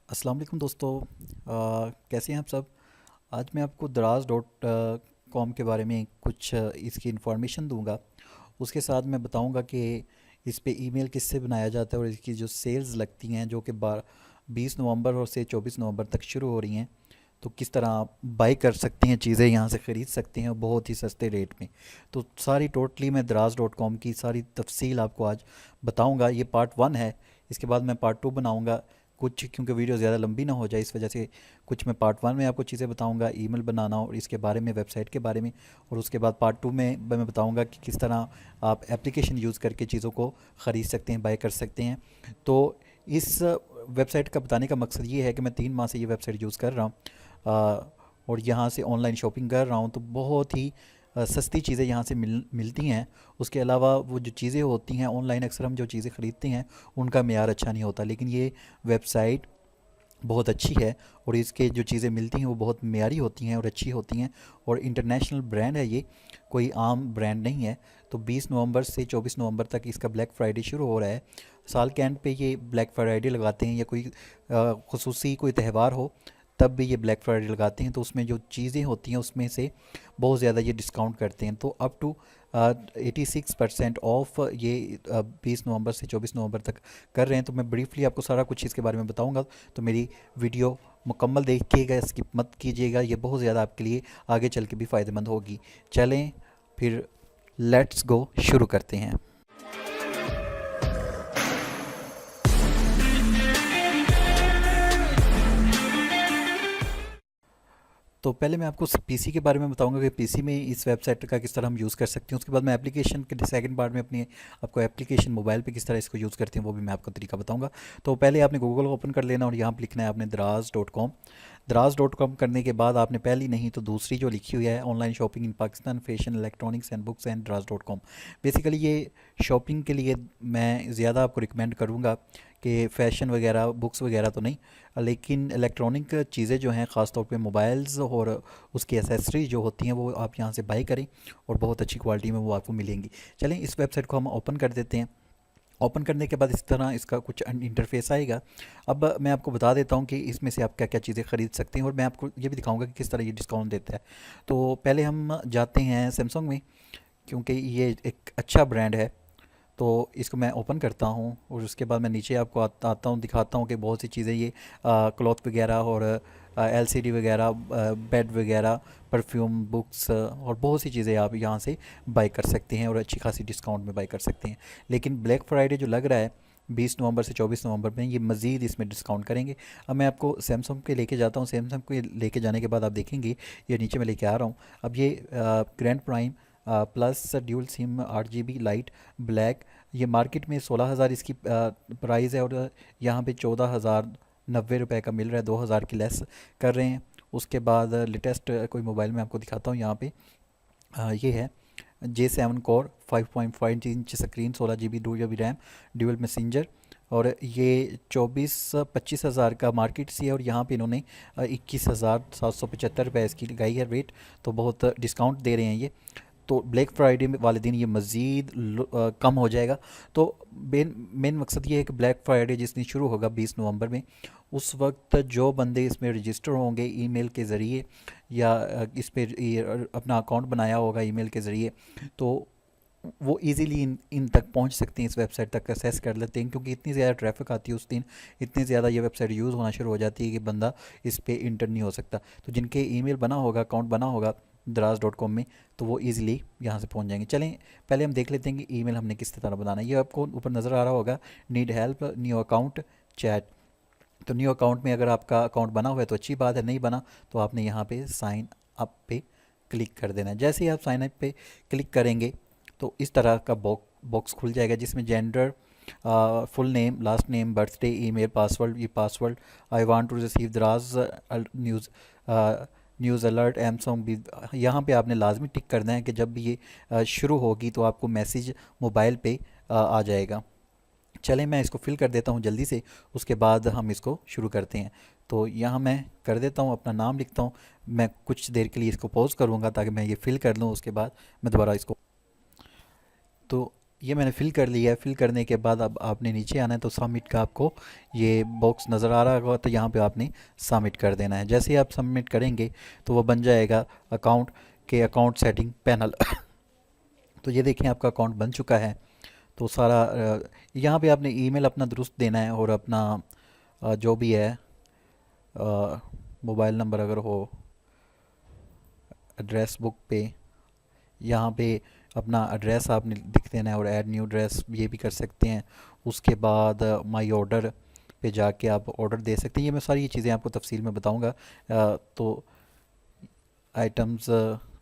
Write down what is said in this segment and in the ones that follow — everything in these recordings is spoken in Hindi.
अस्सलाम वालेकुम दोस्तों। कैसे हैं आप सब। आज मैं आपको दराज डॉट कॉम के बारे में कुछ इसकी इन्फॉर्मेशन दूंगा। उसके साथ मैं बताऊंगा कि इस पे ईमेल किससे बनाया जाता है और इसकी जो सेल्स लगती हैं जो कि 20 नवंबर और से 24 नवंबर तक शुरू हो रही हैं, तो किस तरह आप बाई कर सकते हैं, चीज़ें यहाँ से ख़रीद सकते हैं बहुत ही सस्ते रेट में। तो सारी टोटली मैं दराज डॉट कॉम की सारी तफसील आपको आज बताऊंगा। ये पार्ट 1 है। इसके बाद मैं पार्ट 2 बनाऊंगा कुछ, क्योंकि वीडियो ज़्यादा लंबी ना हो जाए इस वजह से कुछ मैं पार्ट 1 में आपको चीज़ें बताऊंगा, ईमेल बनाना और इसके बारे में, वेबसाइट के बारे में। और उसके बाद पार्ट 2 में मैं बताऊंगा कि किस तरह आप एप्लीकेशन यूज़ करके चीज़ों को ख़रीद सकते हैं, बाय कर सकते हैं। तो इस वेबसाइट का बताने का मकसद ये है कि मैं 3 माह से ये वेबसाइट यूज़ कर रहा हूँ और यहाँ से ऑनलाइन शॉपिंग कर रहा हूँ। तो बहुत ही सस्ती चीज़ें यहाँ से मिलती हैं। उसके अलावा वो जो चीज़ें होती हैं ऑनलाइन, अक्सर हम जो चीज़ें ख़रीदते हैं उनका मेयार अच्छा नहीं होता, लेकिन ये वेबसाइट बहुत अच्छी है और इसके जो चीज़ें मिलती हैं वो बहुत मेयारी होती हैं और अच्छी होती हैं। और इंटरनेशनल ब्रांड है ये, कोई आम ब्रांड नहीं है। तो 20 नवंबर से 24 नवंबर तक इसका ब्लैक फ्राइडे शुरू हो रहा है। साल के एंड पे ये ब्लैक फ्राइडे लगाते हैं, या कोई खुसूसी कोई त्यौहार हो तब भी ये ब्लैक फ्राइडे लगाते हैं। तो उसमें जो चीज़ें होती हैं उसमें से बहुत ज़्यादा ये डिस्काउंट करते हैं। तो अप टू 86% ऑफ ये 20 नवंबर से 24 नवंबर तक कर रहे हैं। तो मैं ब्रीफली आपको सारा कुछ इसके बारे में बताऊंगा, तो मेरी वीडियो मुकम्मल देखिएगा, स्किप मत कीजिएगा। ये बहुत ज़्यादा आपके लिए आगे चल के भी फ़ायदेमंद होगी। चलें फिर, लेट्स गो, शुरू करते हैं। तो पहले मैं आपको पीसी के बारे में बताऊंगा कि पीसी में इस वेबसाइट का किस तरह हम यूज़ कर सकते हैं। उसके बाद मैं एप्लीकेशन के सेकंड पार्ट में अपनी आपको एप्लीकेशन मोबाइल पे किस तरह इसको यूज़ करते हैं वो भी मैं आपको तरीका बताऊंगा। तो पहले आपने गूगल ओपन कर लेना और यहाँ पर लिखना है आपने दराज डॉट कॉम। दराज डॉट कॉम करने के बाद आपने पहली नहीं तो दूसरी जो लिखी हुई है, online shopping in Pakistan, fashion, electronics and books and दराज डॉट कॉम। बेसिकली ये शॉपिंग के लिए मैं ज़्यादा आपको रिकमेंड करूँगा कि फ़ैशन वगैरह, बुक्स वगैरह तो नहीं, लेकिन इलेक्ट्रॉनिक चीज़ें जो हैं ख़ास तौर पे मोबाइल्स और उसकी एसेसरी जो होती हैं वो आप यहाँ से बाई करें और बहुत अच्छी क्वालिटी में वो आपको मिलेंगी। चलें इस वेबसाइट को हम ओपन कर देते हैं। ओपन करने के बाद इस तरह इसका कुछ इंटरफेस आएगा। अब मैं आपको बता देता हूँ कि इसमें से आप क्या क्या चीज़ें ख़रीद सकते हैं और मैं आपको ये भी दिखाऊंगा कि किस तरह ये डिस्काउंट देता है। तो पहले हम जाते हैं सैमसंग में, क्योंकि ये एक अच्छा ब्रांड है। तो इसको मैं ओपन करता हूँ और उसके बाद मैं नीचे आपको आता हूँ, दिखाता हूँ कि बहुत सी चीज़ें ये क्लॉथ वगैरह और एलसीडी वगैरह, बेड वगैरह, परफ्यूम, बुक्स और बहुत सी चीज़ें आप यहाँ से बाई कर सकते हैं और अच्छी खासी डिस्काउंट में बाई कर सकते हैं। लेकिन ब्लैक फ्राइडे जो लग रहा है 20 नवंबर से 24 नवंबर में, ये मज़ीद इसमें डिस्काउंट करेंगे। अब मैं आपको सैमसंग के लेके जाता हूँ। सैमसंग के लेके जाने के बाद आप देखेंगे ये नीचे मैं लेके आ रहा हूँ। अब ये grand prime plus dual SIM 8 GB light black, ये मार्केट में 16,000 इसकी प्राइस है और यहाँ पे 14,090 रुपये का मिल रहा है, 2,000 की लेस कर रहे हैं। उसके बाद लेटेस्ट कोई मोबाइल में आपको दिखाता हूँ। यहाँ पे ये है J7 core 5.5 inch screen, 16 GB 2 GB RAM, dual messenger, और ये 24-25 हज़ार का मार्केट से है और यहाँ पे इन्होंने 21,775 रुपये इसकी लगाई है रेट। तो बहुत डिस्काउंट दे रहे हैं ये। तो ब्लैक फ्राइडे वाले दिन ये मज़ीद कम हो जाएगा। तो मेन मेन मकसद ये है कि ब्लैक फ्राइडे जिस दिन शुरू होगा 20 नवंबर में, उस वक्त जो बंदे इसमें रजिस्टर होंगे ईमेल के ज़रिए या इस पर अपना अकाउंट बनाया होगा ईमेल के ज़रिए, तो वो इजीली इन तक पहुंच सकते हैं, इस वेबसाइट तक एक्सेस कर लेते हैं। क्योंकि इतनी ज़्यादा ट्रैफिक आती है उस दिन, इतनी ज़्यादा ये वेबसाइट यूज़ होना शुरू हो जाती है कि बंदा इस पे इंटर नहीं हो सकता। तो जिनके ईमेल बना होगा, अकाउंट बना होगा दराज डॉट कॉम में, तो वो इजीली यहाँ से पहुँच जाएंगे। चलें पहले हम देख लेते हैं कि ईमेल हमने किस तरह बनाना है। ये आपको ऊपर नज़र आ रहा होगा, need help, new account, chat. तो न्यू अकाउंट में अगर आपका अकाउंट बना हुआ है तो अच्छी बात है, नहीं बना तो आपने यहाँ पे साइन अप पे क्लिक कर देना है। जैसे ही आप साइन अप पे क्लिक करेंगे तो इस तरह का बॉक्स खुल जाएगा, जिसमें gender, full name, last name, birthday, email, password, ये password, I want to receive Daraz news news alert एमसॉन्ग भी यहाँ पे आपने लाजमी टिक करना है कि जब भी ये शुरू होगी तो आपको मैसेज मोबाइल पे आ जाएगा। चलें मैं इसको फिल कर देता हूँ जल्दी से, उसके बाद हम इसको शुरू करते हैं। तो यहाँ मैं कर देता हूँ, अपना नाम लिखता हूँ। मैं कुछ देर के लिए इसको पॉज करूँगा ताकि मैं ये फिल कर लूँ, उसके बाद मैं दोबारा इसको। तो ये मैंने फ़िल कर लिया है। फ़िल करने के बाद अब आपने नीचे आना है, तो सबमिट का आपको ये बॉक्स नज़र आ रहा होगा, तो यहाँ पे आपने सबमिट कर देना है। जैसे ही आप सबमिट करेंगे तो वो बन जाएगा अकाउंट के अकाउंट सेटिंग पैनल। तो ये देखें आपका अकाउंट बन चुका है। तो सारा यहाँ पे आपने ईमेल अपना दुरुस्त देना है, और अपना जो भी है मोबाइल नंबर अगर हो, एड्रेस बुक पे यहाँ पे अपना एड्रेस आपने लिख देना है, और ऐड न्यू एड्रेस ये भी कर सकते हैं। उसके बाद माई ऑर्डर पे जाके आप ऑर्डर दे सकते हैं। ये मैं सारी ये चीज़ें आपको तफसील में बताऊंगा। तो आइटम्स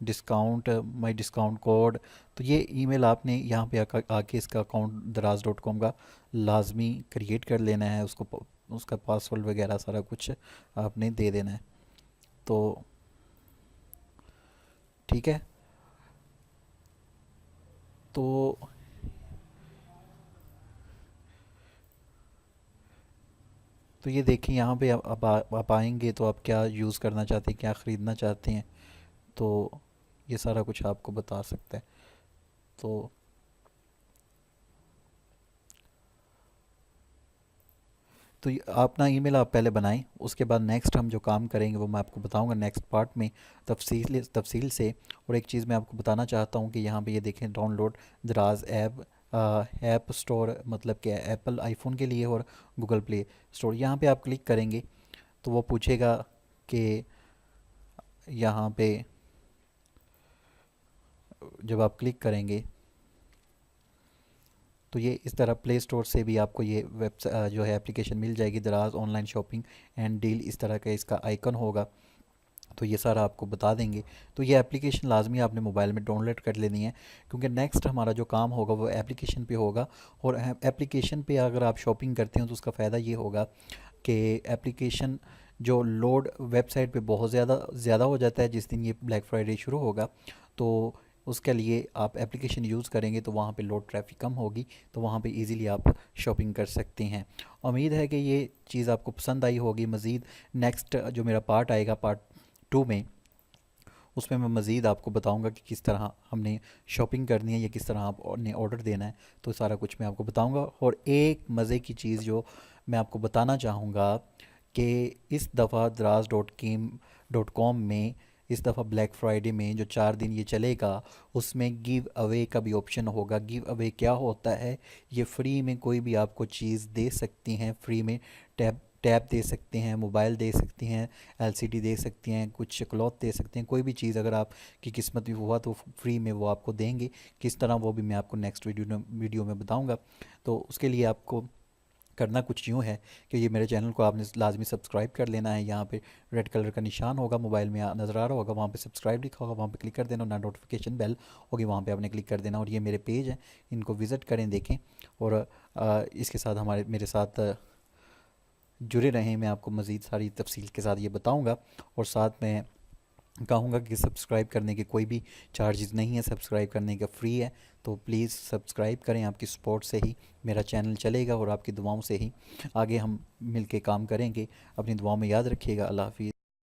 डिस्काउंट, माई डिस्काउंट कोड, तो ये ईमेल आपने यहाँ पे आके इसका अकाउंट दराज.com का लाजमी क्रिएट कर लेना है। उसका पासवर्ड वगैरह सारा कुछ आपने दे देना है। तो ठीक है। तो तो ये देखें यहाँ पे आप आएंगे तो आप क्या यूज़ करना चाहते हैं, क्या ख़रीदना चाहते हैं, तो ये सारा कुछ आपको बता सकता है। तो अपना ईमेल आप पहले बनाएं। उसके बाद नेक्स्ट हम जो काम करेंगे वो मैं आपको बताऊंगा नेक्स्ट पार्ट में तफसील से। और एक चीज़ मैं आपको बताना चाहता हूँ कि यहाँ पे ये देखें डाउनलोड दराज ऐप, ऐप स्टोर मतलब कि एप्पल आईफोन के लिए, और गूगल प्ले स्टोर। यहाँ पे आप क्लिक करेंगे तो वो पूछेगा कि यहाँ पे जब आप क्लिक करेंगे तो ये इस तरह प्ले स्टोर से भी आपको ये वेबसाइट जो है एप्लीकेशन मिल जाएगी, दराज ऑनलाइन शॉपिंग एंड डील, इस तरह का इसका आइकन होगा। तो ये सारा आपको बता देंगे। तो ये एप्लीकेशन लाजमी आपने मोबाइल में डाउनलोड कर लेनी है, क्योंकि नेक्स्ट हमारा जो काम होगा वो एप्लीकेशन पे होगा। और एप्लीकेशन पे अगर आप शॉपिंग करते हो तो उसका फ़ायदा ये होगा कि एप्लीकेशन जो लोड वेबसाइट पे बहुत ज़्यादा हो जाता है जिस दिन ये ब्लैक फ्राइडे शुरू होगा। तो उसके लिए आप एप्लीकेशन यूज़ करेंगे तो वहाँ पे लोड ट्रैफिक कम होगी, तो वहाँ पे इजीली आप शॉपिंग कर सकते हैं। उम्मीद है कि ये चीज़ आपको पसंद आई होगी। मज़ीद नेक्स्ट जो मेरा पार्ट आएगा, पार्ट 2 में, उसमें मैं मज़ीद आपको बताऊंगा कि किस तरह हमने शॉपिंग करनी है या किस तरह आपने ऑर्डर देना है। तो सारा कुछ मैं आपको बताऊंगा। और एक मज़े की चीज़ जो मैं आपको बताना चाहूँगा कि इस दफ़ा दराज.com में इस दफ़ा ब्लैक फ्राइडे में जो 4 दिन ये चलेगा उसमें गिव अवे का भी ऑप्शन होगा। गिव अवे क्या होता है? ये फ्री में कोई भी आपको चीज़ दे सकती हैं। फ्री में टैब टैब दे सकते हैं, मोबाइल दे सकती हैं, एलसीडी दे सकती हैं, कुछ क्लॉथ दे सकते हैं। कोई भी चीज़ अगर आपकी किस्मत में हुआ तो फ्री में वो आपको देंगे। किस तरह वो भी मैं आपको नेक्स्ट वीडियो में बताऊंगा। तो उसके लिए आपको करना कुछ यूँ है कि ये मेरे चैनल को आपने लाजमी सब्सक्राइब कर लेना है। यहाँ पे रेड कलर का निशान होगा मोबाइल में नज़र आ रहा होगा, वहाँ पे सब्सक्राइब लिखा होगा, वहाँ पे क्लिक कर देना। ना नोटिफिकेशन बेल होगी, वहाँ पे आपने क्लिक कर देना। और ये मेरे पेज हैं, इनको विज़िट करें, देखें। और इसके साथ मेरे साथ जुड़े रहें। मैं आपको मज़ीद सारी तफसील के साथ ये बताऊँगा। और साथ में कहूँगा कि सब्सक्राइब करने के कोई भी चार्जेस नहीं है, सब्सक्राइब करने का फ्री है। तो प्लीज़ सब्सक्राइब करें। आपकी सपोर्ट से ही मेरा चैनल चलेगा और आपकी दुआओं से ही आगे हम मिल के काम करेंगे। अपनी दुआओं में याद रखिएगा। अल्लाह हाफिज़।